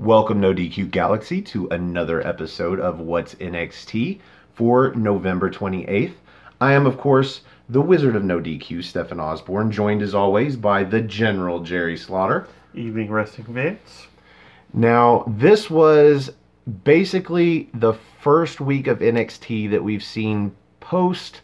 Welcome, No DQ Galaxy, to another episode of What's NXT for November 28th. I am, of course, the Wizard of No DQ, Stephen Osborne, joined as always by the General Jerry Slaughter. Evening Wrestling Vince. Now, this was basically the first week of NXT that we've seen post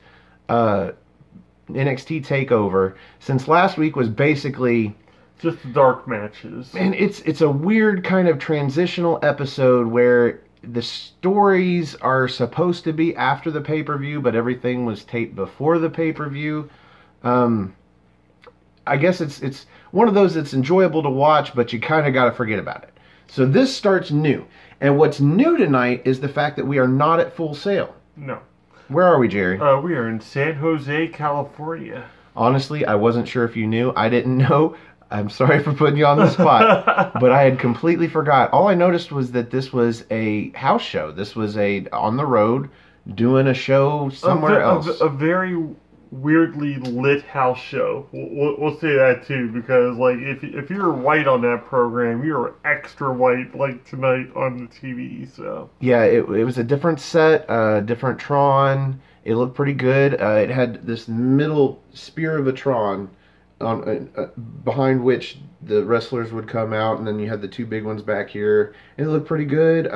NXT TakeOver, since last week was basically just the dark matches. And it's a weird kind of transitional episode where the stories are supposed to be after the pay-per-view, but everything was taped before the pay-per-view. I guess it's one of those that's enjoyable to watch, but you kind of got to forget about it. So this starts new. And what's new tonight is the fact that we are not at Full Sail. No. Where are we, Jerry? We are in San Jose, California. Honestly, I wasn't sure if you knew. I didn't know. I'm sorry for putting you on the spot, but I had completely forgot. All I noticed was that this was a house show. This was on the road doing a show somewhere else. A very weirdly lit house show. We'll say that too, because like if you're white on that program, you're extra white like tonight on the TV. So yeah, it was a different set, different Tron. It looked pretty good. It had this middle spear of a Tron on behind which the wrestlers would come out, and then you had the two big ones back here. It looked pretty good.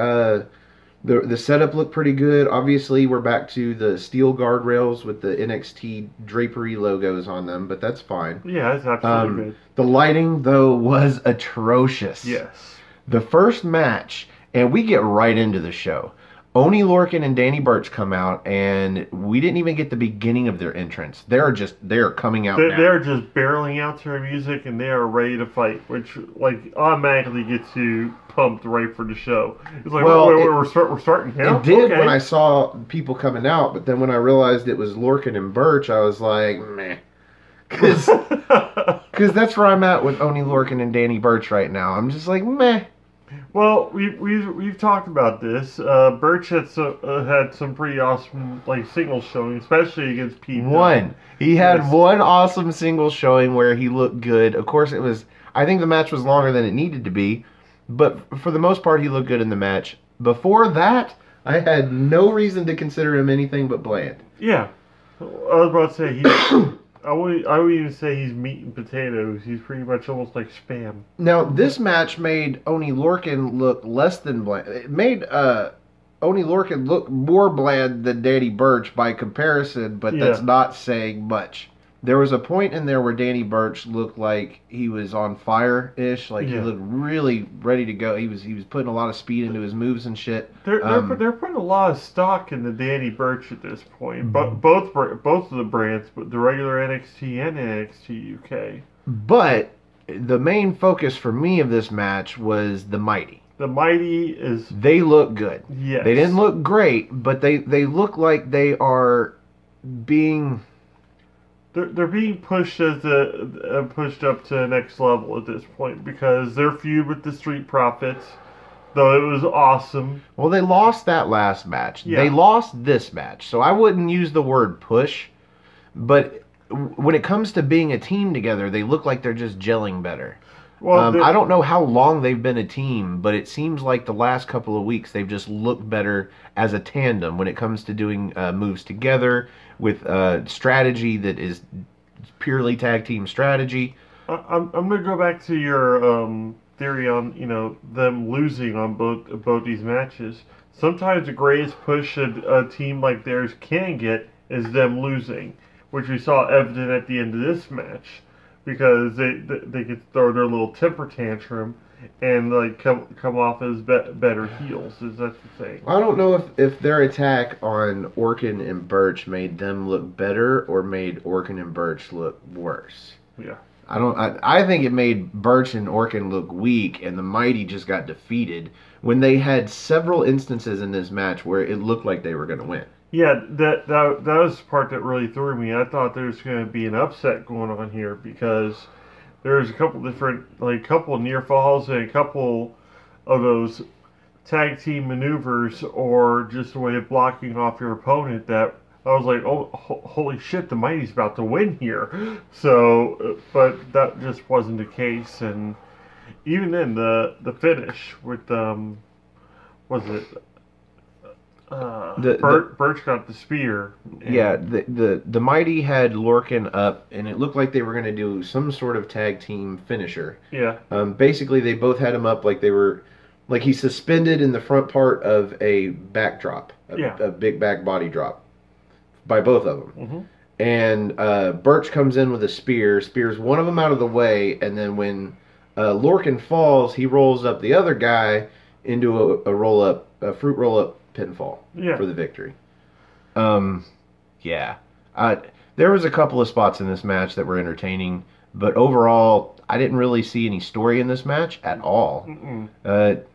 The setup looked pretty good. Obviously, we're back to the steel guardrails with the NXT drapery logos on them, but that's fine. Yeah, it's absolutely good. The lighting, though, was atrocious. Yes. The first match, and we get right into the show. Oney Lorcan and Danny Burch come out, and we didn't even get the beginning of their entrance. They're coming out now. They're just barreling out to their music, and they are ready to fight, which like automatically gets you pumped right for the show. It's like, well, we're starting now? It did okay. When I saw people coming out, but then when I realized it was Lorcan and Burch, I was like, meh. Because that's where I'm at with Oney Lorcan and Danny Burch right now. I'm just like, meh. Well, we've talked about this. Burch had some pretty awesome like singles showing, especially against Pete. He had one awesome single showing where he looked good. Of course, I think the match was longer than it needed to be, but for the most part, he looked good in the match. Before that, I had no reason to consider him anything but bland. Yeah, I was about to say I would even say he's meat and potatoes. He's pretty much almost like Spam. Now, this match made Oney Lorcan look less than bland. It made Oney Lorcan look more bland than Danny Burch by comparison, but that's not saying much. There was a point in there where Danny Burch looked like he was on fire-ish. Like he looked really ready to go. He was putting a lot of speed into his moves and shit. They're putting a lot of stock in the Danny Burch at this point. Both of the brands, but the regular NXT and NXT UK. But the main focus for me of this match was the Mighty. The Mighty They look good. Yes. They didn't look great, but they look like they are being... They're being pushed pushed up to the next level at this point because their feud with the Street Profits, though it was awesome. Well, they lost that last match. Yeah. They lost this match, so I wouldn't use the word push. But when it comes to being a team together, they look like they're just gelling better. Well, I don't know how long they've been a team, but it seems like the last couple of weeks they've just looked better as a tandem when it comes to doing moves together with strategy that is purely tag team strategy. I'm going to go back to your theory on them losing on both these matches. Sometimes the greatest push a team like theirs can get is them losing, which we saw evident at the end of this match. Because they could throw their little temper tantrum and like come off as better heels. Is that the thing? I don't know if their attack on Orkin and Burch made them look better or made Orkin and Burch look worse. Yeah. I think it made Burch and Orkin look weak, and the Mighty just got defeated when they had several instances in this match where it looked like they were going to win. Yeah, that was the part that really threw me. I thought there was going to be an upset going on here because there's a couple near falls and a couple of those tag team maneuvers or just a way of blocking off your opponent that I was like, oh, holy shit, the Mighty's about to win here. So, but that just wasn't the case, and even then, the finish with was it The Birch got the spear. Yeah, And the Mighty had Lorcan up, and it looked like they were going to do some sort of tag team finisher. yeah, Basically, they both had him up like they were, like he suspended in the front part of a backdrop, yeah. a big back body drop by both of them. Mm-hmm. And Birch comes in with a spear, spears one of them out of the way, and then when Lorcan falls, he rolls up the other guy into a fruit roll up pinfall Yeah. for the victory. Um, yeah. There was a couple of spots in this match that were entertaining, but overall, I didn't really see any story in this match at all. It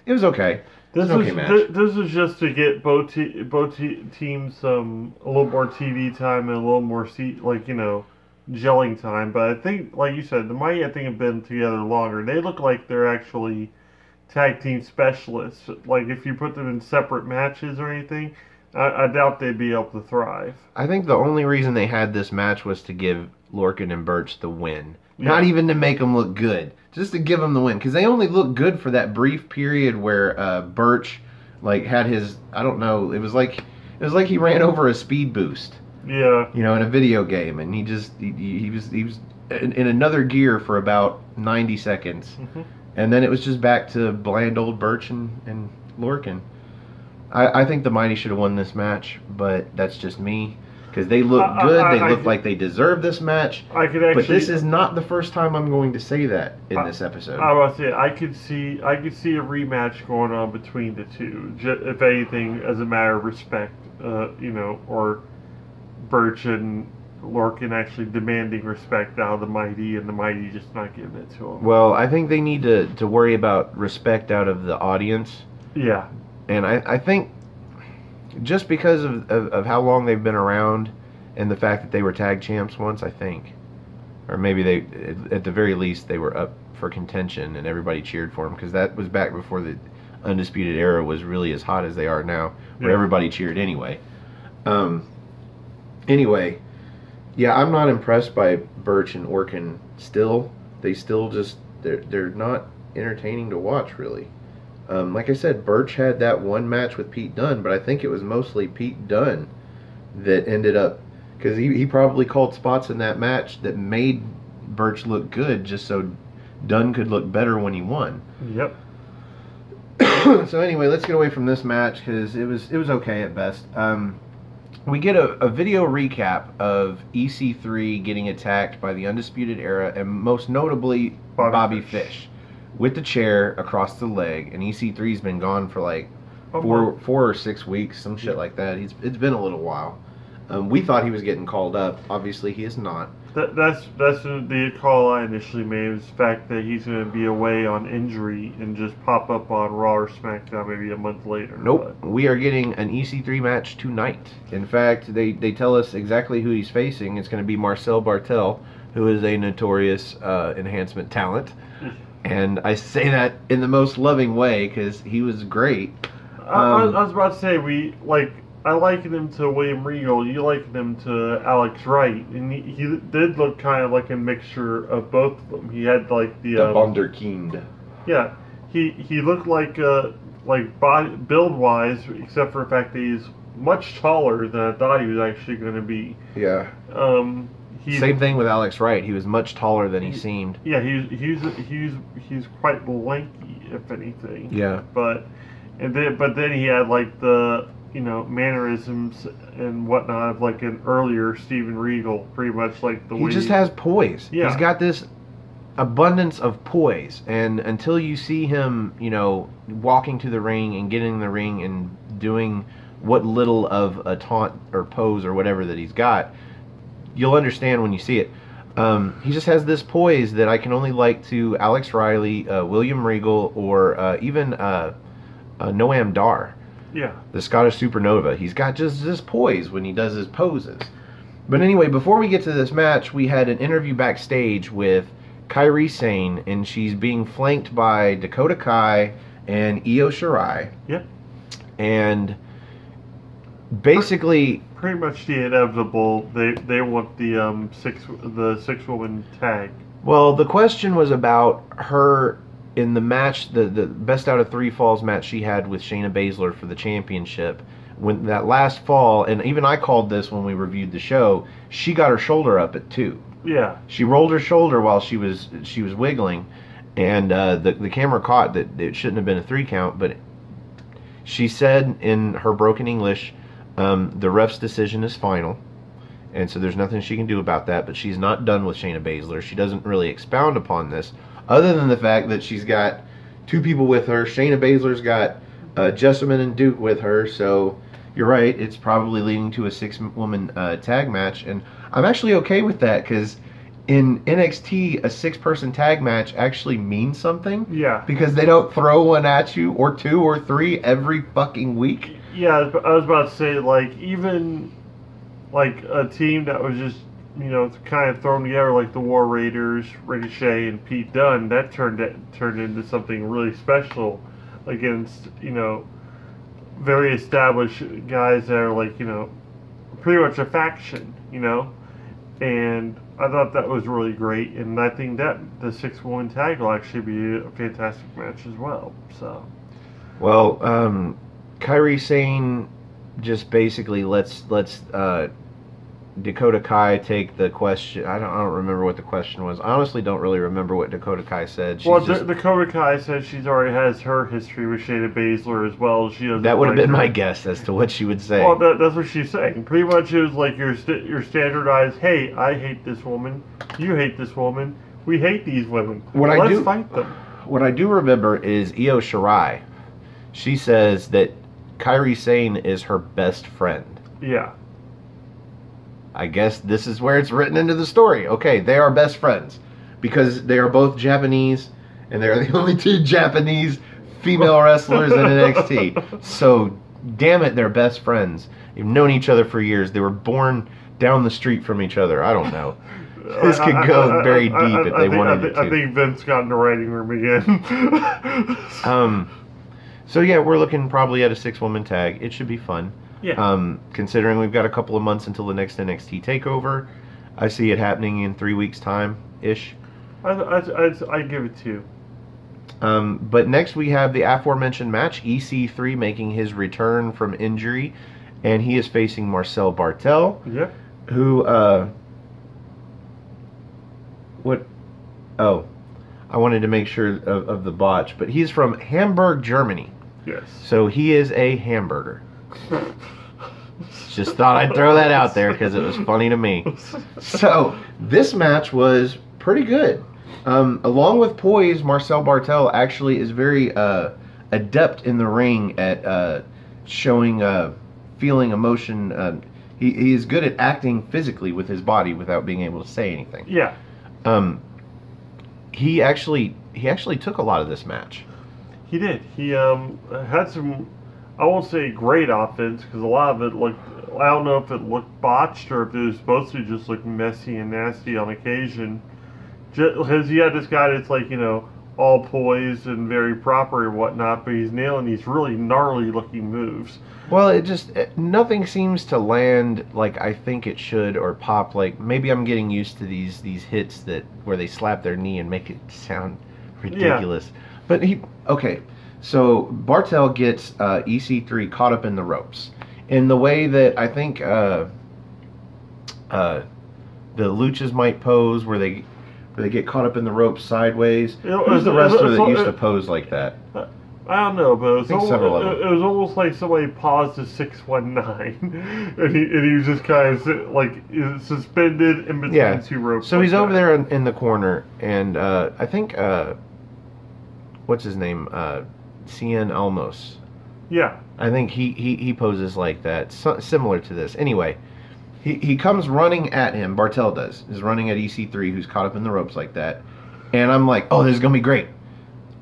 was okay. This Okay is match. this is just to get both teams a little more TV time and a little more gelling time. But I think, like you said, the Mighty I think have been together longer. They look like they're actually tag team specialists. Like if you put them in separate matches or anything, I doubt they'd be able to thrive. I think the only reason they had this match was to give Lorcan and Birch the win. Yeah. Not even to make them look good, just to give them the win. Because they only looked good for that brief period where Birch, like, had his, I don't know, it was like he ran over a speed boost. Yeah. You know, in a video game, and he was in another gear for about 90 seconds, and then it was just back to bland old Birch and Lorcan. I think the Mighty should have won this match, but that's just me. Because they look good, they look like they deserve this match. I could actually, but this is not the first time I'm going to say that in this episode. I was about to say I could see a rematch going on between the two. If anything, as a matter of respect, or Birch and Lorcan actually demanding respect out of the Mighty, and the Mighty just not giving it to them. Well, I think they need to worry about respect out of the audience. Yeah. And I think just because of how long they've been around and the fact that they were tag champs once, I think. Or maybe they, at the very least, they were up for contention and everybody cheered for them. Because that was back before the Undisputed Era was really as hot as they are now, where everybody cheered anyway. Anyway, yeah, I'm not impressed by Birch and Orkin still. They still just, they're not entertaining to watch, really. Like I said, Birch had that one match with Pete Dunne, but I think it was mostly Pete Dunne that ended up, because he probably called spots in that match that made Birch look good just so Dunne could look better when he won. Yep. So anyway, let's get away from this match because it was okay at best. We get a video recap of EC3 getting attacked by the Undisputed Era and most notably Bobby Fish. With the chair across the leg, and EC3's been gone for like 4 or 6 weeks, some shit like that. It's been a little while. We thought he was getting called up. Obviously, he is not. That's the call I initially made, was the fact that he's going to be away on injury and just pop up on Raw or SmackDown maybe a month later. Nope. We are getting an EC3 match tonight. In fact, they tell us exactly who he's facing. It's going to be Marcel Bartel, who is a notorious enhancement talent. And I say that in the most loving way because he was great. I was about to say, I likened him to William Regal. You likened him to Alex Wright, and he did look kind of like a mixture of both of them. He had like the Wunderkind. Yeah, he looked like body build wise, except for the fact that he's much taller than I thought he was actually going to be. Yeah. Same thing with Alex Wright. He was much taller than he seemed. Yeah, he's quite lanky, if anything. Yeah. But then he had like the mannerisms and whatnot of like an earlier Steven Regal, pretty much like the way he just has poise. Yeah. He's got this abundance of poise, and until you see him, walking to the ring and getting in the ring and doing what little of a taunt or pose or whatever that he's got, you'll understand when you see it. He just has this poise that I can only like to Alex Riley, William Regal, or even Noam Dar. Yeah. The Scottish Supernova. He's got just this poise when he does his poses. But anyway, before we get to this match, we had an interview backstage with Kairi Sane, and she's being flanked by Dakota Kai and Io Shirai. Yep. And basically, pretty much the inevitable. They want the 6-woman tag. Well, the question was about her in the match, the best out of three falls match she had with Shayna Baszler for the championship. When that last fall, and even I called this when we reviewed the show, she got her shoulder up at 2. Yeah. She rolled her shoulder while she was wiggling, and the camera caught that it shouldn't have been a 3 count, but she said in her broken English, the ref's decision is final. And so there's nothing she can do about that, but she's not done with Shayna Baszler. She doesn't really expound upon this, other than the fact that she's got 2 people with her. Shayna Baszler's got Jessamine and Duke with her, so you're right, it's probably leading to a 6-woman tag match. And I'm actually okay with that, because in NXT, a 6-person tag match actually means something. Yeah. Because they don't throw one at you, or 2 or 3 every fucking week. Yeah, I was about to say, like, even like a team that was just, kind of thrown together, like the War Raiders, Ricochet, and Pete Dunne, that turned into something really special against, very established guys that are like, pretty much a faction, and I thought that was really great, and I think that the 6-woman tag will actually be a fantastic match as well. So, well, Kairi Sane just basically lets Dakota Kai take the question. I don't remember what the question was. I honestly don't really remember what Dakota Kai said. Dakota Kai said she's already has her history with Shayna Baszler as well. She doesn't. That would have been my guess as to what she would say. Well, that's what she's saying. Pretty much, it was like your standardized. Hey, I hate this woman. You hate this woman. We hate these women. Let's fight them. What I do remember is Io Shirai. She says that Kairi Sane is her best friend. Yeah. I guess this is where it's written into the story. Okay, they are best friends because they are both Japanese, and they are the only 2 Japanese female wrestlers in NXT. So, damn it, they're best friends. They've known each other for years. They were born down the street from each other. I don't know. This could go very deep if they wanted it to. I think Vince got in the writing room again. So yeah, we're looking probably at a 6-woman tag. It should be fun. Yeah. Considering we've got a couple of months until the next NXT takeover, I see it happening in 3 weeks' time ish. I give it 2. But next we have the aforementioned match, EC3 making his return from injury, and he is facing Marcel Bartel. Yeah. Who what? Oh, I wanted to make sure of the botch, but he's from Hamburg, Germany. Yes. So he is a hamburger. Just thought I'd throw that out there because it was funny to me. So this match was pretty good. Along with poise, Marcel Bartel actually is very adept in the ring at showing feeling emotion. He is good at acting physically with his body without being able to say anything. Yeah. He actually took a lot of this match. He did. He had some, I won't say great offense, because a lot of it looked, I don't know if it looked botched or if it was supposed to just look messy and nasty on occasion. Because he had this guy that's like, all poised and very proper and whatnot, but he's nailing these really gnarly looking moves. Well, nothing seems to land like I think it should or pop. Like maybe I'm getting used to these hits where they slap their knee and make it sound ridiculous. Yeah. But so Bartel gets EC3 caught up in the ropes in the way that I think the luchas might pose, where they get caught up in the ropes sideways. Who's the wrestler that used to pose like that? I don't know, but it was almost like somebody paused to 619, and he was just kind of like suspended in between 2 ropes. So he's over there in the corner, and I think what's his name, Cien Almos. Yeah, I think he poses like that, similar to this. Anyway, he comes running at him. Bartel is running at EC3, who's caught up in the ropes like that, and I'm like, oh, this is gonna be great.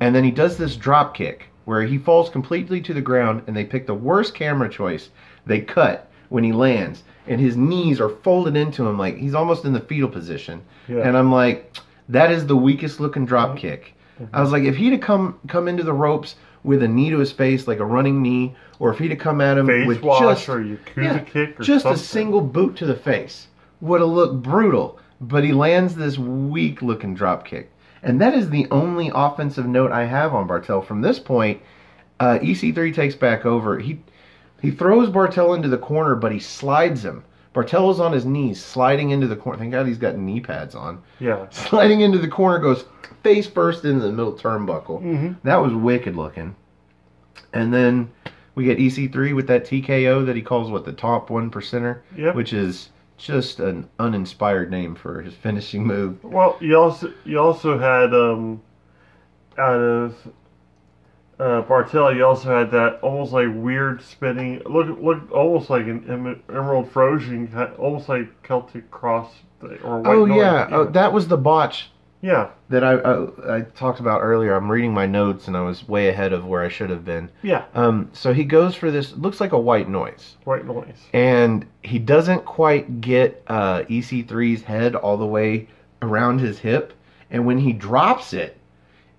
And then he does this drop kick where he falls completely to the ground, and they pick the worst camera choice. They cut when he lands, and his knees are folded into him like he's almost in the fetal position. Yeah. And I'm like, that is the weakest looking drop kick. I was like, if he'd have come into the ropes with a knee to his face, like a running knee, or if he'd have come at him with just or Yakuza kick or just something. A single boot to the face, would have looked brutal. but he lands this weak looking drop kick. And that is the only offensive note I have on Bartel. From this point, EC3 takes back over. He throws Bartel into the corner, but he slides him. Bartel is on his knees, sliding into the corner. Thank God he's got knee pads on. Yeah. Sliding into the corner, goes face first into the middle turnbuckle. Mm-hmm. That was wicked looking. And then we get EC3 with that TKO that he calls, the top 1%er? Yep. Which is just an uninspired name for his finishing move. Well, you also had out of Bartel, you also had that almost like weird spinning look almost like an Emerald Frozen, almost like Celtic Cross or White Oh Noise. yeah, oh, that was the botch. Yeah. That I talked about earlier. I'm reading my notes and I was way ahead of where I should have been. Yeah. So he goes for this, looks like a White Noise. White Noise. And he doesn't quite get EC3's head all the way around his hip. And when he drops it,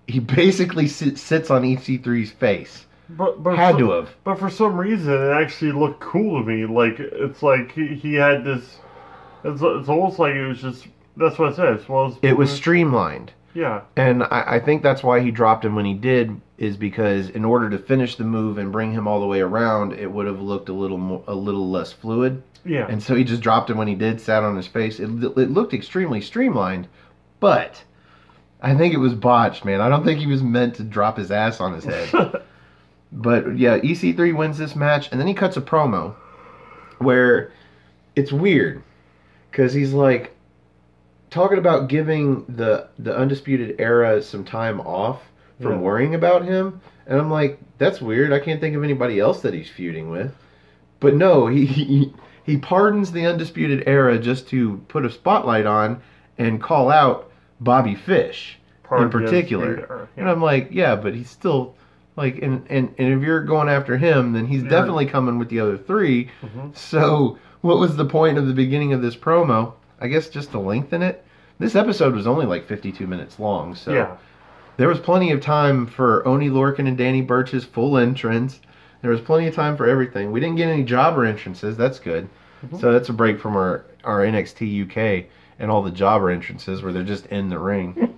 he basically sits on EC3's face. But Had to have. But for some reason, it actually looked cool to me. Like, it's like he had this... It's almost like it was just... That's what I said. It was streamlined. Yeah. And I think that's why he dropped him when he did, is because in order to finish the move and bring him all the way around, it would have looked a little less fluid. Yeah. And so he just dropped him when he did, sat on his face. It looked extremely streamlined, but I think it was botched, man. I don't think he was meant to drop his ass on his head. But yeah, EC3 wins this match, and then he cuts a promo where it's weird because he's like, talking about giving the Undisputed Era some time off from worrying about him. And I'm like, that's weird. I can't think of anybody else that he's feuding with. But no, he pardons the Undisputed Era just to put a spotlight on and call out Bobby Fish in particular. And I'm like, yeah, but he's still like, and if you're going after him, then he's definitely coming with the other three. Mm-hmm. So what was the point of the beginning of this promo? I guess just to lengthen it. This episode was only like 52 minutes long, so there was plenty of time for Oney Lorcan and Danny Burch's full entrance. There was plenty of time for everything. We didn't get any jobber entrances. That's good. Mm-hmm. So that's a break from our NXT UK and all the jobber entrances where they're just in the ring.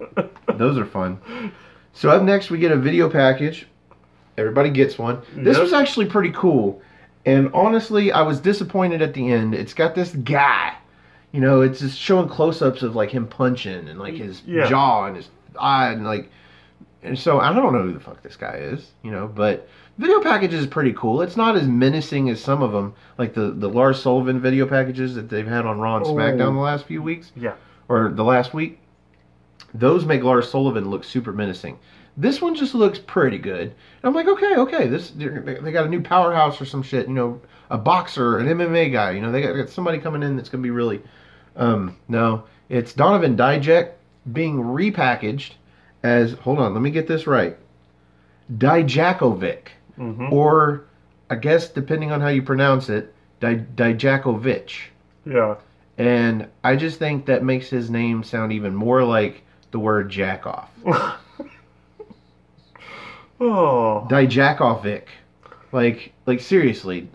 Those are fun. So up next, we get a video package. Everybody gets one. This was actually pretty cool. And honestly, I was disappointed at the end. It's got this guy. You know, it's just showing close-ups of like him punching and like his jaw and his eye and so I don't know who the fuck this guy is, you know, but video packages is pretty cool. It's not as menacing as some of them, like the Lars Sullivan video packages that they've had on Raw and SmackDown the last few weeks. Yeah. Or the last week. Those make Lars Sullivan look super menacing. This one just looks pretty good. And I'm like, okay, they got a new powerhouse or some shit, you know, a boxer, an MMA guy, you know, they got somebody coming in that's going to be really... no, it's Donovan Dijak being repackaged as, hold on, let me get this right, Dijakovic, or I guess depending on how you pronounce it, Dijakovic. Yeah. And I just think that makes his name sound even more like the word jack off. Oh. Dijakovic. Like seriously.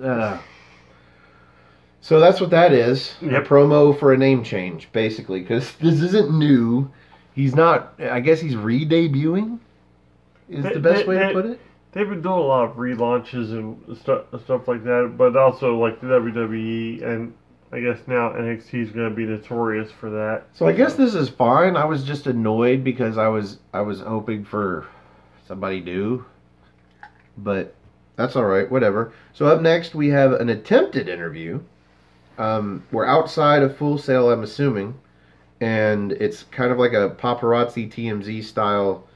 So that's what that is. Yep. A promo for a name change, basically, because this isn't new. He's not, I guess he's re-debuting, is the best way to put it. They've been doing a lot of relaunches and stuff like that, but also like the WWE, and I guess now NXT is going to be notorious for that. So I guess this is fine. I was just annoyed because I was hoping for somebody new, but that's all right, whatever. So up next we have an attempted interview. We're outside of Full Sail, I'm assuming, and it's kind of like a paparazzi TMZ style.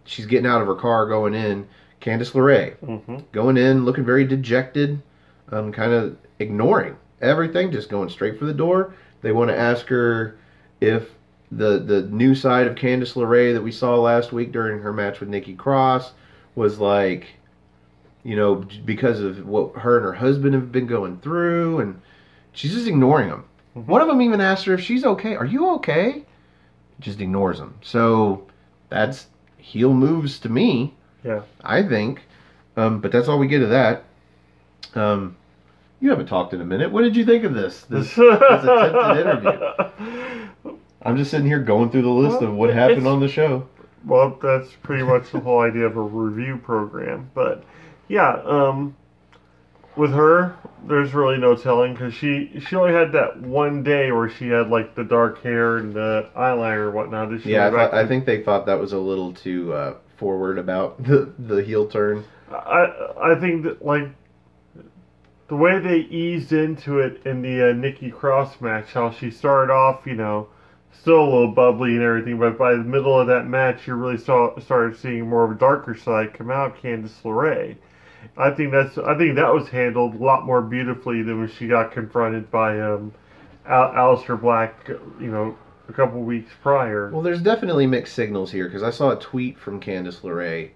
She's getting out of her car, going in. Candice LeRae, going in, looking very dejected, kind of ignoring everything, just going straight for the door. They want to ask her if the new side of Candice LeRae that we saw last week during her match with Nikki Cross was like, you know, because of what her and her husband have been going through, and she's just ignoring them. One of them even asked her if she's okay. Are you okay? Just ignores them. So that's heel moves to me. Yeah. I think. But that's all we get of that. You haven't talked in a minute. What did you think of this attempted interview? I'm just sitting here going through the list of what happened on the show. Well, that's pretty much the whole idea of a review program. But yeah, with her, there's really no telling because she only had that one day where she had like the dark hair and the eyeliner and whatnot. Yeah, I think they thought that was a little too forward about the heel turn. I think that like the way they eased into it in the Nikki Cross match, how she started off, still a little bubbly and everything, but by the middle of that match, you really started seeing more of a darker side come out of Candice LeRae. I think that was handled a lot more beautifully than when she got confronted by Aleister Black, a couple weeks prior. Well, there's definitely mixed signals here because I saw a tweet from Candice LeRae.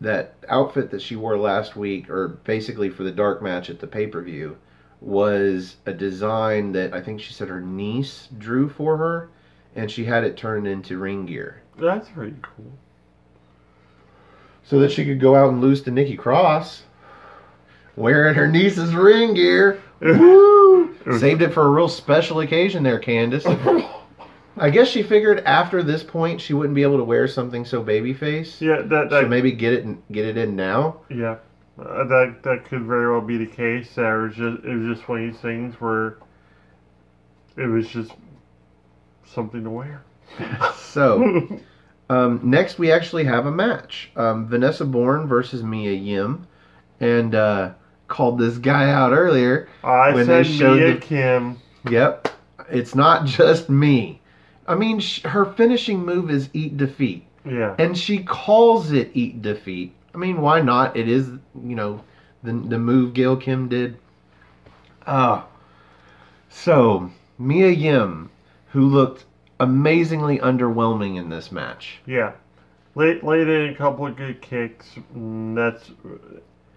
That outfit that she wore last week, or basically for the dark match at the pay-per-view, was a design that I think she said her niece drew for her, and she had it turned into ring gear. That's pretty cool. So that she could go out and lose to Nikki Cross, wearing her niece's ring gear. Woo! Saved it for a real special occasion there, Candice. I guess she figured after this point she wouldn't be able to wear something so babyface. Yeah, so maybe get it in now. Yeah, that could very well be the case. It was just one of these things where it was just something to wear. So next we actually have a match: Vanessa Bourne versus Mia Yim, and called this guy out earlier. I said Mia Kim. Yep, it's not just me. I mean, her finishing move is Eat Defeat. Yeah. And she calls it Eat Defeat. I mean, why not? It is, the move Gail Kim did. So, Mia Yim, who looked amazingly underwhelming in this match. Yeah. Laid in a couple of good kicks. That's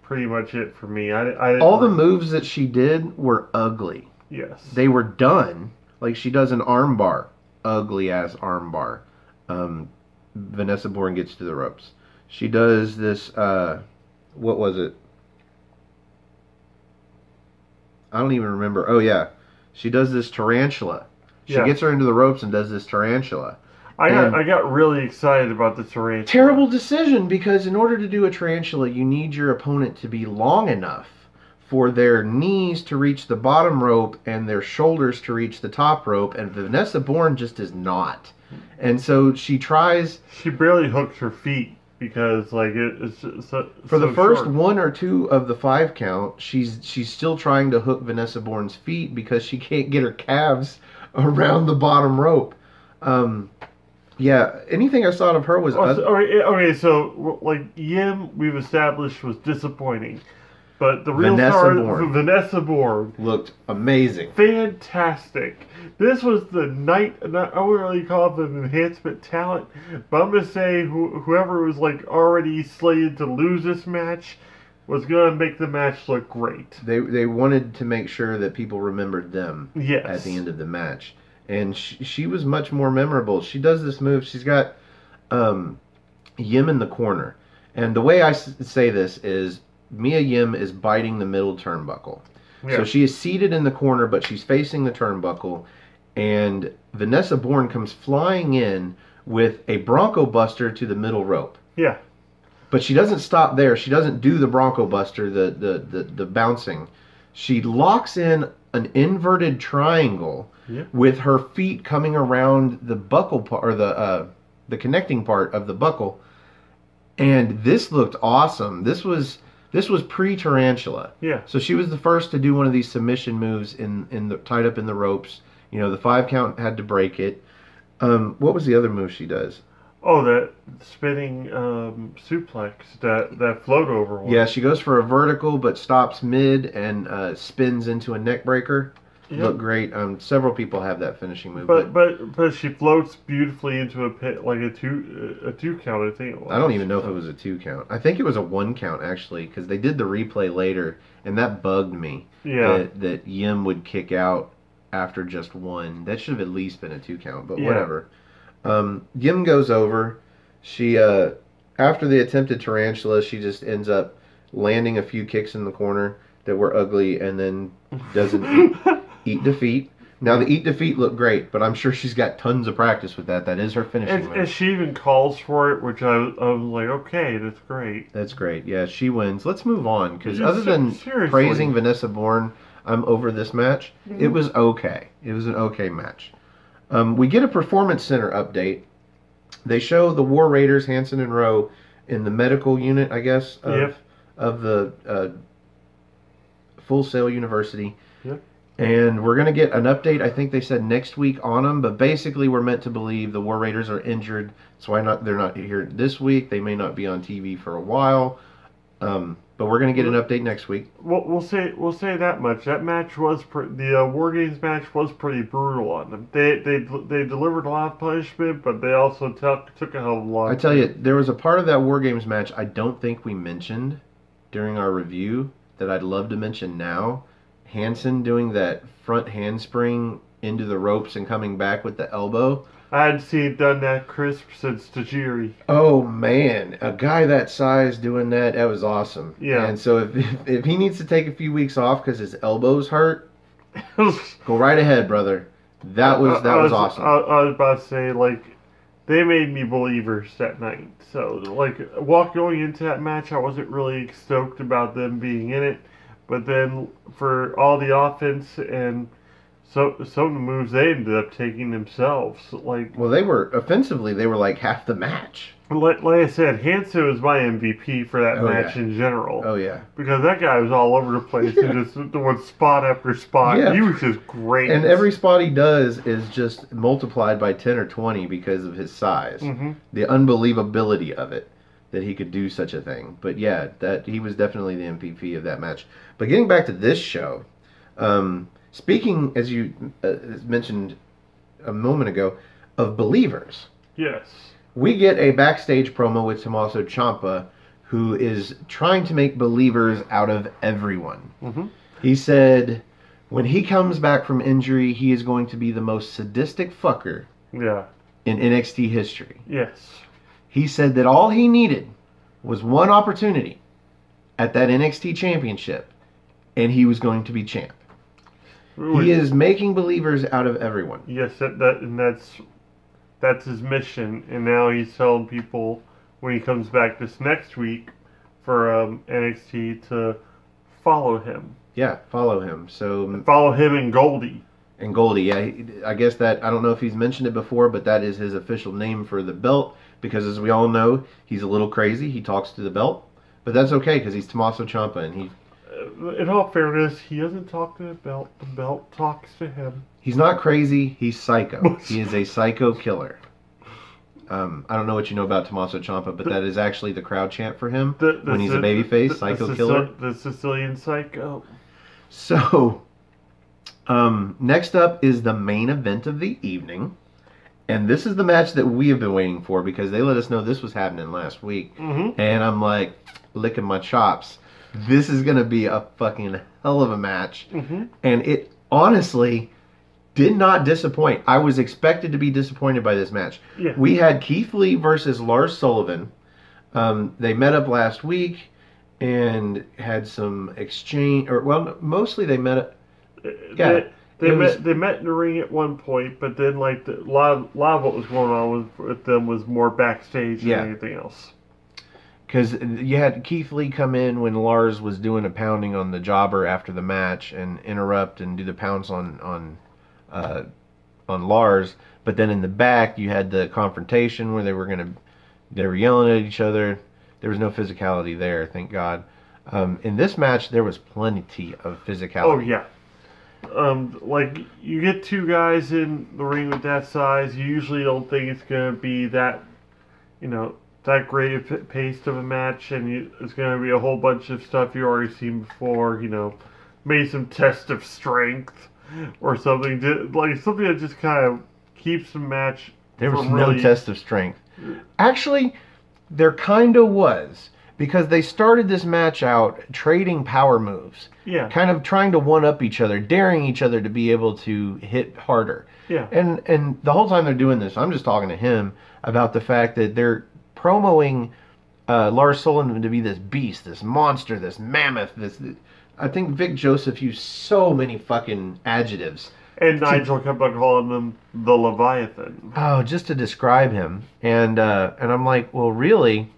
pretty much it for me. All the moves that she did were ugly. Yes. They were done. Like she does an armbar. Ugly ass armbar. Vanessa Bourne gets to the ropes. She does this. What was it? I don't even remember. Oh yeah, she does this tarantula. She gets her into the ropes and does this tarantula. I got really excited about the tarantula. Terrible decision because in order to do a tarantula, you need your opponent to be long enough for their knees to reach the bottom rope and their shoulders to reach the top rope, and Vanessa Bourne just is not. And so she tries... She barely hooks her feet because it's just for the first short. 1 or 2 of the 5 count, she's still trying to hook Vanessa Bourne's feet because she can't get her calves around the bottom rope. Yeah, anything I saw of her was... Okay, so Yim, we've established, was disappointing. But the real star, Vanessa Bourne, looked amazing. Fantastic. This was the night, I wouldn't really call it an enhancement talent, but I'm going to say whoever was already slated to lose this match was going to make the match look great. They wanted to make sure that people remembered them at the end of the match. And she was much more memorable. She does this move. She's got Yim in the corner. And the way I say this is Mia Yim is biting the middle turnbuckle. Yeah. So she is seated in the corner, but she's facing the turnbuckle. And Vanessa Bourne comes flying in with a Bronco Buster to the middle rope. Yeah. But she doesn't stop there. She doesn't do the Bronco Buster, the bouncing. She locks in an inverted triangle with her feet coming around the buckle part, or the connecting part of the buckle. And this looked awesome. This was pre-tarantula. Yeah. So she was the first to do one of these submission moves tied up in the ropes. The 5 count had to break it. What was the other move she does? Oh, that spinning suplex, that float over one. Yeah, she goes for a vertical but stops mid and spins into a neck breaker. Yep. Looked great. Several people have that finishing move. But she floats beautifully into a pit like a two count. I think it was. I don't even know if it was a 2 count. I think it was a 1 count actually, because they did the replay later, and that bugged me. Yeah. That Yim would kick out after just 1. That should have at least been a 2 count, but whatever. Yim goes over. She after the attempted tarantula, she just ends up landing a few kicks in the corner that were ugly, and then doesn't eat defeat. Now, the Eat Defeat looked great, but I'm sure she's got tons of practice with that. That is her finishing And move. she even calls for it, which I was like, okay, that's great. That's great. Yeah, she wins. Let's move on, because Yeah, other than seriously. praising Vanessa Bourne, I'm over this match. It was okay. It was an okay match. We get a Performance Center update. They show the War Raiders, Hanson and Rowe, in the medical unit, I guess, of the Full Sail University. Yep. And we're going to get an update, I think they said next week on them, but basically we're meant to believe the War Raiders are injured, so they're not here this week. They may not be on TV for a while. But we're going to get an update next week. We'll say that much. That match was the War Games match was pretty brutal on them. They delivered a lot of punishment, but they also took a hell of a lot. I tell you, there was a part of that War Games match I don't think we mentioned during our review that I'd love to mention now. Hanson doing that front handspring into the ropes and coming back with the elbow. I hadn't seen done that crisp since Tajiri. Oh man, a guy that size doing that was awesome. Yeah. And so if he needs to take a few weeks off because his elbows hurt, go right ahead, brother. That was awesome. I was about to say, like, they made me believers that night. So like, going into that match, I wasn't really stoked about them being in it, but then for all the offense and some of the moves they ended up taking themselves, like, well, they were like half the match. like I said, Hanson was my MVP for that match in general. Oh yeah, because that guy was all over the place and just doing spot after spot. Yeah. He was just great. And every spot he does is just multiplied by 10 or 20 because of his size. Mm-hmm. The unbelievability of it, that he could do such a thing. But yeah, that he was definitely the MVP of that match. But getting back to this show, speaking, as you mentioned a moment ago, of believers. Yes. We get a backstage promo with Tommaso Ciampa, who is trying to make believers out of everyone. Mm-hmm. He said when he comes back from injury, he is going to be the most sadistic fucker in NXT history. Yes. He said that all he needed was one opportunity at that NXT championship, and he was going to be champ. He is making believers out of everyone. Yes, that's his mission, and now he's telling people when he comes back this next week for NXT to follow him. Yeah, follow him. So follow him and Goldie. And Goldie, yeah, I guess that, I don't know if he's mentioned it before, but that is his official name for the belt, because as we all know, he's a little crazy. He talks to the belt, but that's okay because he's Tommaso Ciampa, and he. In all fairness, he doesn't talk to the belt. The belt talks to him. He's not crazy. He's psycho. He is a psycho killer. I don't know what you know about Tommaso Ciampa, but that is actually the crowd chant for him when he's a babyface, psycho killer. The Sicilian Psycho. So, next up is the main event of the evening. And this is the match that we have been waiting for because they let us know this was happening last week. Mm-hmm. And I'm like, licking my chops. This is going to be a fucking hell of a match. Mm-hmm. And it honestly did not disappoint. I was expected to be disappointed by this match. Yeah. We had Keith Lee versus Lars Sullivan. They met up last week and had some exchange. Mostly they met up. Yeah. They met in the ring at one point, but then like a lot of what was going on with them was more backstage than anything else. Because you had Keith Lee come in when Lars was doing a pounding on the jobber after the match and interrupt and do the pounce on Lars. But then in the back you had the confrontation where they were yelling at each other. There was no physicality there, thank God. In this match there was plenty of physicality. Oh yeah. Like you get two guys in the ring with that size, you usually don't think it's gonna be that, that great a pace of a match, and it's gonna be a whole bunch of stuff you already seen before. Maybe some test of strength or something, like something that just kind of keeps the match. There was no test of strength. Actually, there kind of was. Because they started this match out trading power moves. Yeah. Kind of trying to one-up each other, daring each other to be able to hit harder. Yeah. And the whole time they're doing this, I'm just talking to him about the fact that they're promoting Lars Sullivan to be this beast, this monster, this mammoth, I think Vic Joseph used so many fucking adjectives And Nigel kept on calling him the Leviathan. Oh, just to describe him. And I'm like, well, really?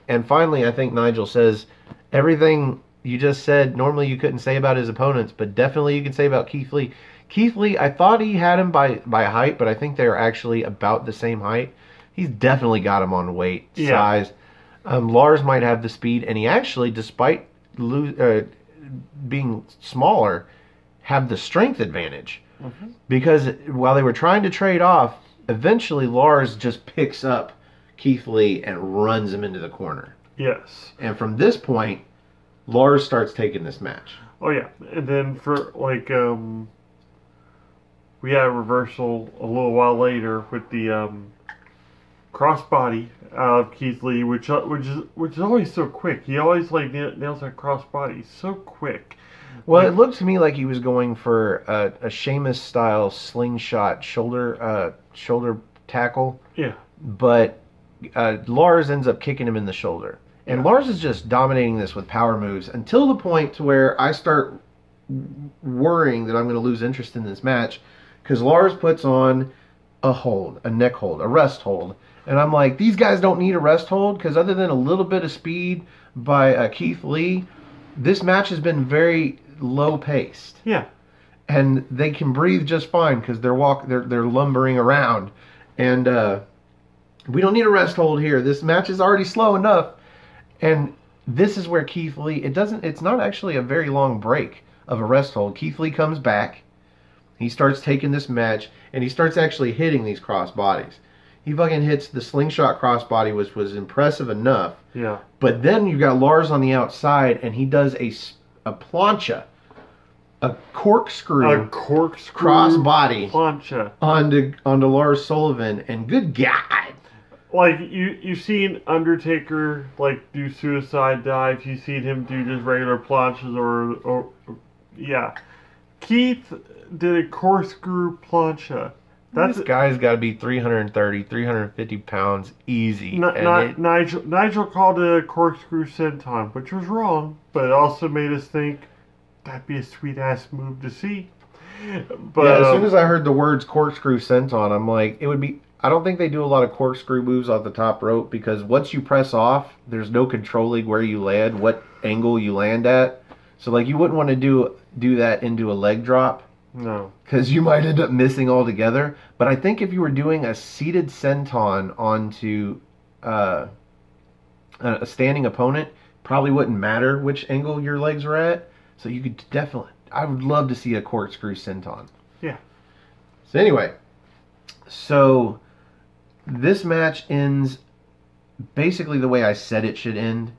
And finally, I think Nigel says everything you just said. Normally, you couldn't say about his opponents, but definitely you can say about Keith Lee. Keith Lee, I thought he had him by height, but I think they're actually about the same height. He's definitely got him on weight, size. Lars might have the speed, and he actually, despite being smaller, have the strength advantage. Mm-hmm. Because while they were trying to trade off, eventually Lars just picks up Keith Lee and runs him into the corner. Yes. And from this point, Lars starts taking this match. Oh yeah, and then for we had a reversal a little while later with the crossbody of Keith Lee, which is always so quick. He always nails that crossbody so quick. Well, it looked to me like he was going for a Sheamus style slingshot shoulder tackle. Yeah. But Lars ends up kicking him in the shoulder. And Lars is just dominating this with power moves until the point to where I start worrying that I'm going to lose interest in this match, because Lars puts on a neck hold, a rest hold. And I'm like, these guys don't need a rest hold, because other than a little bit of speed by Keith Lee, this match has been very low paced. Yeah. And they can breathe just fine because they're lumbering around. And we don't need a rest hold here. This match is already slow enough. And this is where Keith Lee, it's not actually a very long break of a rest hold. Keith Lee comes back. He starts taking this match, and he starts actually hitting these cross bodies. He fucking hits the slingshot crossbody, which was impressive enough. Yeah. But then you've got Lars on the outside, and he does a plancha, a corkscrew crossbody plancha onto Lars Sullivan, and good God. Like, you've seen Undertaker, like, do suicide dives. You've seen him do just regular planches or yeah. Keith did a corkscrew plancha. This guy's got to be 330, 350 pounds easy. Nigel called it a corkscrew senton, which was wrong, but it also made us think that'd be a sweet-ass move to see. But yeah, as soon as I heard the words corkscrew senton, I'm like, it would be... I don't think they do a lot of corkscrew moves off the top rope, because once you press off, there's no controlling where you land, what angle you land at. So, like, you wouldn't want to do that into a leg drop. No. Because you might end up missing altogether. But I think if you were doing a seated senton onto a standing opponent, probably wouldn't matter which angle your legs are at. So you could definitely... I would love to see a corkscrew senton. Yeah. So anyway. So this match ends basically the way I said it should end.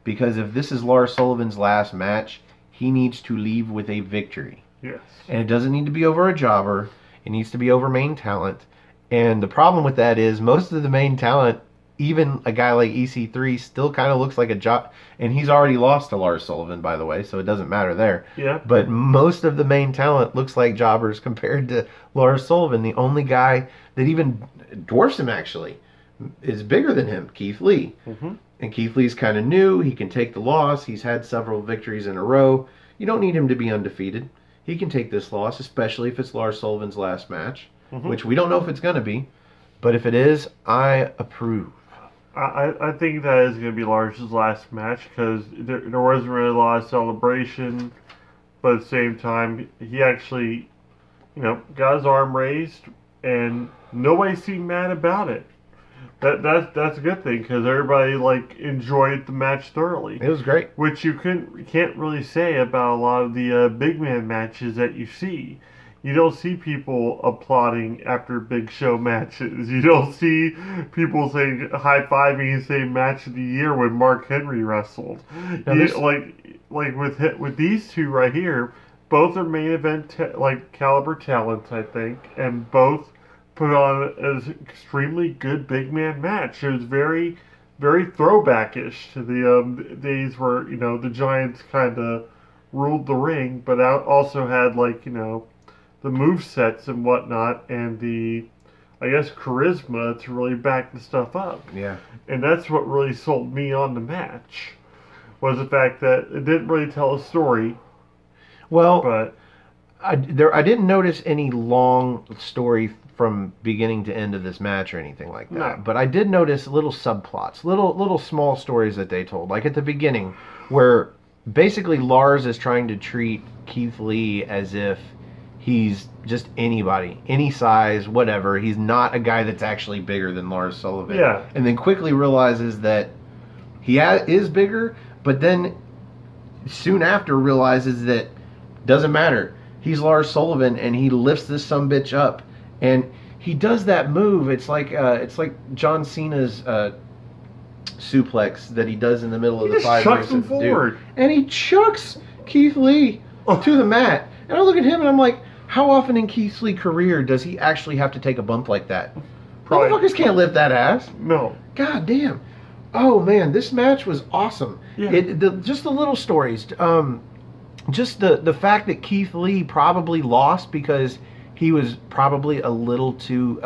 Because if this is Lars Sullivan's last match, he needs to leave with a victory. Yes. And it doesn't need to be over a jobber. It needs to be over main talent. And the problem with that is most of the main talent, even a guy like EC3, still kind of looks like a job. And he's already lost to Lars Sullivan, by the way, so it doesn't matter there. Yeah. But most of the main talent looks like jobbers compared to Lars Sullivan. The only guy that even dwarfs him, actually, is bigger than him, Keith Lee. Mm-hmm. And Keith Lee's kind of new. He can take the loss. He's had several victories in a row. You don't need him to be undefeated. He can take this loss, especially if it's Lars Sullivan's last match, which we don't know if it's going to be. But if it is, I approve. I think that is going to be Lars' last match, because there wasn't really a lot of celebration. But at the same time, he actually, got his arm raised, and nobody seemed mad about it. That's a good thing, because everybody enjoyed the match thoroughly. It was great, which you can't really say about a lot of the big man matches that you see. You don't see people applauding after big show matches. You don't see people saying high-fiving and saying match of the year when Mark Henry wrestled. With these two right here, both are main event caliber talents, I think, and both put on an extremely good big man match. It was very, very throwbackish to the days where the Giants kind of ruled the ring, but also had the move sets and whatnot, and the charisma to really back the stuff up. Yeah, and that's what really sold me on the match, was the fact that it didn't really tell a story. Well, but I didn't notice any long story from beginning to end of this match or anything like that. No. But I did notice little subplots, little small stories that they told. Like at the beginning, where basically Lars is trying to treat Keith Lee as if he's just anybody, any size, whatever. He's not a guy that's actually bigger than Lars Sullivan. Yeah. And then quickly realizes that is bigger, but then soon after realizes that doesn't matter. He's Lars Sullivan, and he lifts this sumbitch up, and he does that move. It's like John Cena's suplex that he does in the middle of the five. He just chucks him forward, and he chucks Keith Lee to the mat. And I look at him, and I'm like, how often in Keith Lee's career does he actually have to take a bump like that? Probably. Motherfuckers can't lift that ass. No. God damn. Oh man, this match was awesome. Yeah. Just the little stories. Just the fact that Keith Lee probably lost because he was probably a little too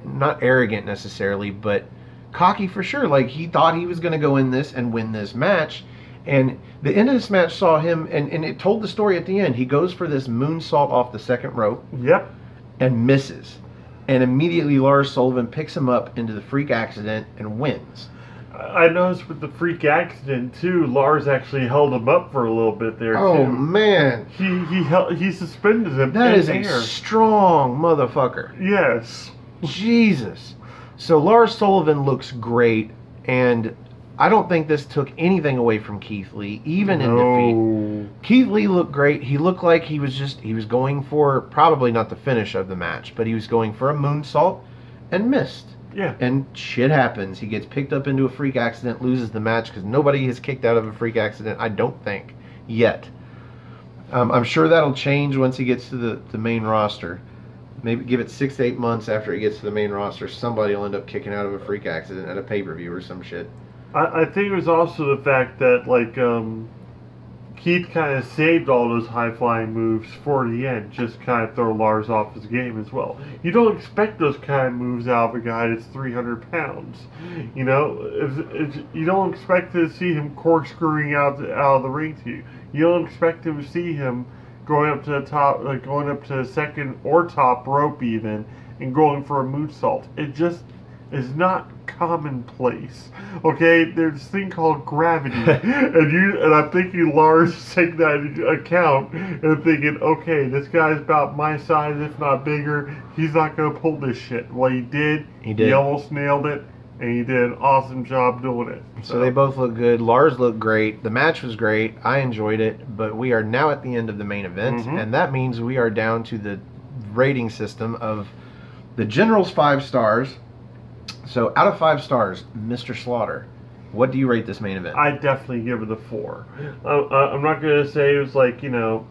not arrogant necessarily, but cocky for sure. Like he thought he was going to go in this and win this match, and the end of this match saw him, and it told the story at the end. He goes for this moonsault off the second rope. Yep. And misses, and immediately Lars Sullivan picks him up into the freak accident and wins. I noticed with the freak accident too, Lars actually held him up for a little bit there too. Oh man, he suspended him. That is air. a strong motherfucker. Yes. Jesus. So Lars Sullivan looks great, and I don't think this took anything away from Keith Lee, even in defeat. Keith Lee looked great. He looked like he was going for probably not the finish of the match, but he was going for a moonsault and missed. Yeah. And shit happens. He gets picked up into a freak accident, loses the match because nobody has kicked out of a freak accident, I don't think, yet. I'm sure that'll change once he gets to the main roster. Maybe give it 6 to 8 months after he gets to the main roster, somebody will end up kicking out of a freak accident at a pay-per-view or some shit. I think it was also the fact that, like, Keith kind of saved all those high-flying moves for the end, just kind of throw Lars off his game as well. You don't expect those kind of moves out of a guy that's 300 pounds. You know, you don't expect to see him corkscrewing out of the ring to you. You don't expect to see him going up to the top, like going up to the second or top rope even, and going for a moonsault. It just is not commonplace. Okay, there's this thing called gravity, and I'm thinking Lars taking that into account and thinking, okay, this guy's about my size, if not bigger. He's not gonna pull this shit. Well, he did. He almost nailed it, and he did an awesome job doing it. So they both look good. Lars looked great. The match was great. I enjoyed it. But we are now at the end of the main event, and that means we are down to the rating system of the General's 5 stars. So out of 5 stars, Mr. Slaughter, what do you rate this main event? I definitely give it a 4. I'm not gonna say it was like, you know,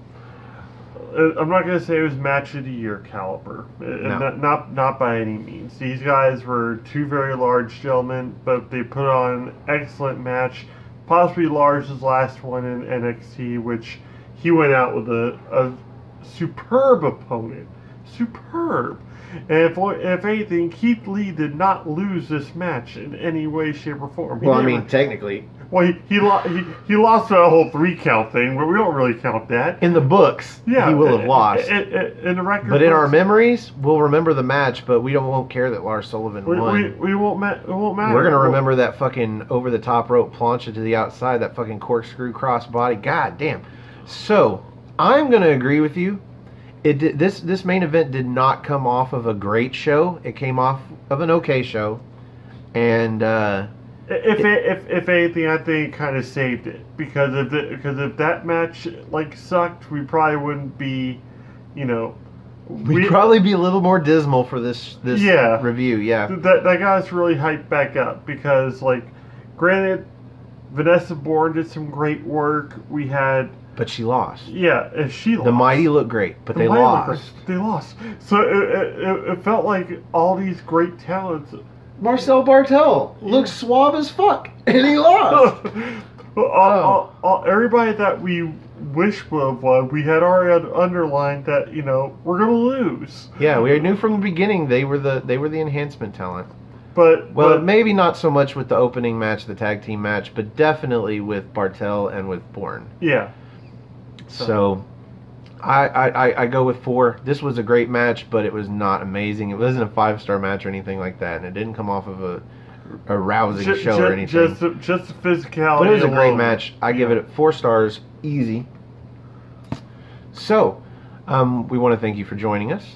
I'm not gonna say it was match of the year caliber. No. Not by any means. These guys were two very large gentlemen, but they put on an excellent match. Possibly Lars' last one in NXT, which he went out with a superb opponent. Superb. And if anything, Keith Lee did not lose this match in any way, shape, or form. Well, I mean, technically. Well, he lost that whole 3 count thing, but we don't really count that. In the books, yeah, he will have lost. In the record, but in our memories, we'll remember the match, but we won't care that Lars Sullivan won. We won't matter. We're going to remember that fucking over-the-top rope plancha to the outside, that fucking corkscrew crossbody. God damn. So, I'm going to agree with you. This main event did not come off of a great show. It came off of an okay show, and if anything, I think it kind of saved it because if that match like sucked, we probably wouldn't be, you know, we'd probably be a little more dismal for this review. Yeah, that got us really hyped back up because, like, granted, Vanessa Bourne did some great work. We had. But she lost. Yeah, and she lost. The Mighty looked great, but they lost. They lost. So it felt like all these great talents. Marcel Bartel looks suave as fuck, and he lost. Everybody that we wish would have won, we had already underlined that, you know, we're gonna lose. Yeah, we knew from the beginning they were the enhancement talent. But maybe not so much with the opening match, the tag team match, but definitely with Bartel and with Bourne. Yeah. So, I go with 4. This was a great match, but it was not amazing. It wasn't a 5-star match or anything like that, and it didn't come off of a rousing show or anything. Just the physicality. But it was a great alone. match. I give it 4 stars, easy. So, we want to thank you for joining us.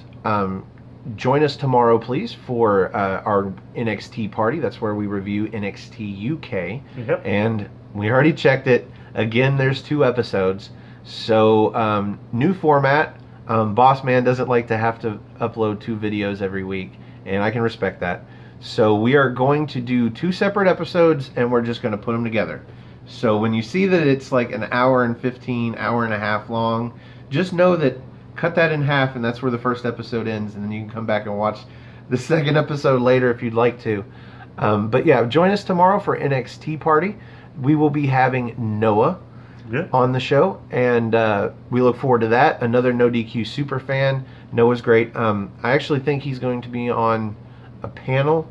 Join us tomorrow, please, for our NXT party. That's where we review NXT UK. Yep. And we already checked it. Again, there's 2 episodes. So, new format. Boss Man doesn't like to have to upload 2 videos every week, and I can respect that. So we are going to do 2 separate episodes, and we're just going to put them together. So when you see that it's like an hour and 15, hour and a half long, just know that cut that in half, and that's where the first episode ends, and then you can come back and watch the second episode later if you'd like to. But yeah, join us tomorrow for NXT party. We will be having Noah on the show, and we look forward to that. Another No DQ super fan. Noah's great. I actually think he's going to be on a panel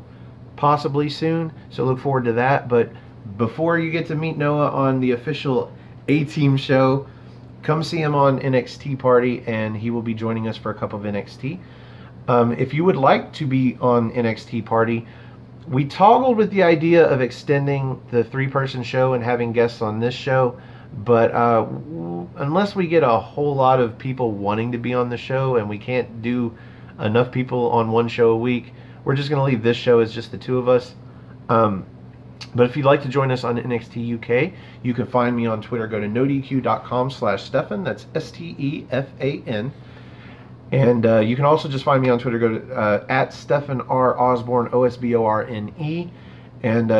possibly soon, so look forward to that. But before you get to meet Noah on the official A-Team show, come see him on NXT party, and he will be joining us for a cup of NXT. If you would like to be on NXT party, we toggled with the idea of extending the 3-person show and having guests on this show, but unless we get a whole lot of people wanting to be on the show and we can't do enough people on one show a week, we're just going to leave this show as just the 2 of us. But if you'd like to join us on NXT UK, you can find me on Twitter. Go to nodq.com/Stefan. That's STEFAN. And you can also just find me on Twitter. Go to at Stefan R. Osborne, OSBORNE. And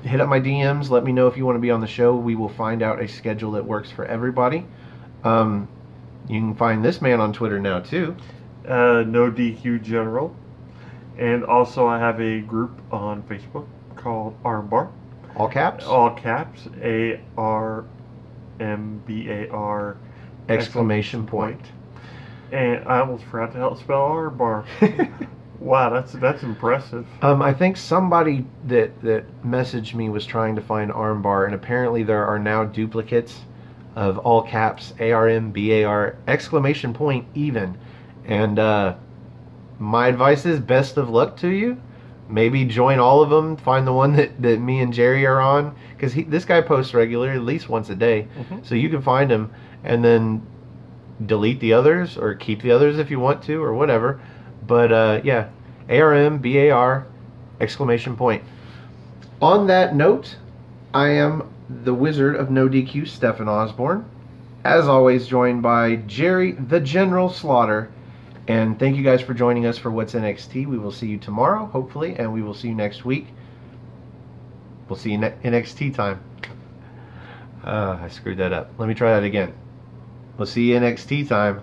hit up my DMs. Let me know if you want to be on the show. We will find out a schedule that works for everybody. You can find this man on Twitter now, too. No DQ General. And also I have a group on Facebook called Armbar. All caps? All caps. ARMBAR. Exclamation point. And I almost forgot to help spell Armbar. Wow, that's impressive. I think somebody that messaged me was trying to find Armbar, and apparently there are now duplicates of all caps, ARMBAR, exclamation point even. And my advice is best of luck to you. Maybe join all of them. Find the one that me and Jerry are on, because this guy posts regularly, at least once a day. So you can find him and then delete the others or keep the others if you want to or whatever. But yeah, ARMBAR, exclamation point. On that note, I am the Wizard of No DQ, Stefan Osborne. As always, joined by Jerry the General Slaughter. And thank you guys for joining us for What's NXT. We will see you tomorrow, hopefully, and we will see you next week. We'll see you NXT time. I screwed that up. Let me try that again. We'll see you NXT time.